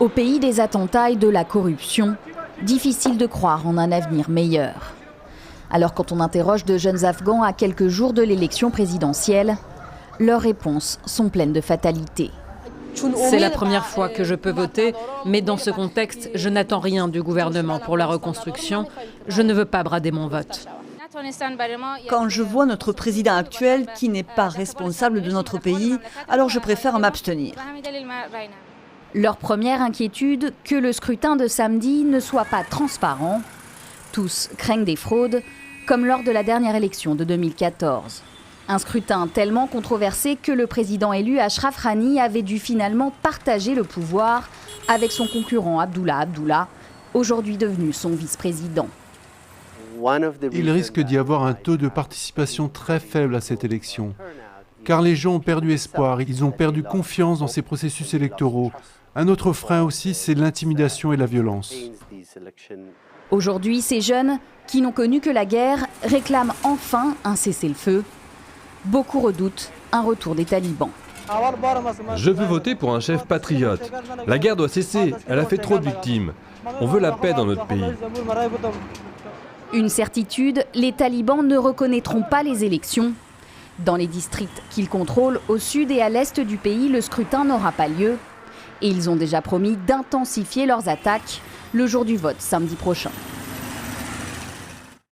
Au pays des attentats et de la corruption, difficile de croire en un avenir meilleur. Alors quand on interroge de jeunes Afghans à quelques jours de l'élection présidentielle, leurs réponses sont pleines de fatalité. C'est la première fois que je peux voter, mais dans ce contexte, je n'attends rien du gouvernement pour la reconstruction. Je ne veux pas brader mon vote. Quand je vois notre président actuel qui n'est pas responsable de notre pays, alors je préfère m'abstenir. Leur première inquiétude, que le scrutin de samedi ne soit pas transparent. Tous craignent des fraudes, comme lors de la dernière élection de 2014. Un scrutin tellement controversé que le président élu Ashraf Ghani avait dû finalement partager le pouvoir avec son concurrent Abdullah Abdullah, aujourd'hui devenu son vice-président. Il risque d'y avoir un taux de participation très faible à cette élection, car les gens ont perdu espoir, ils ont perdu confiance dans ces processus électoraux. Un autre frein aussi, c'est l'intimidation et la violence. Aujourd'hui, ces jeunes, qui n'ont connu que la guerre, réclament enfin un cessez-le-feu. Beaucoup redoutent un retour des talibans. Je veux voter pour un chef patriote. La guerre doit cesser, elle a fait trop de victimes. On veut la paix dans notre pays. Une certitude, les talibans ne reconnaîtront pas les élections. Dans les districts qu'ils contrôlent, au sud et à l'est du pays, le scrutin n'aura pas lieu. Et ils ont déjà promis d'intensifier leurs attaques le jour du vote samedi prochain.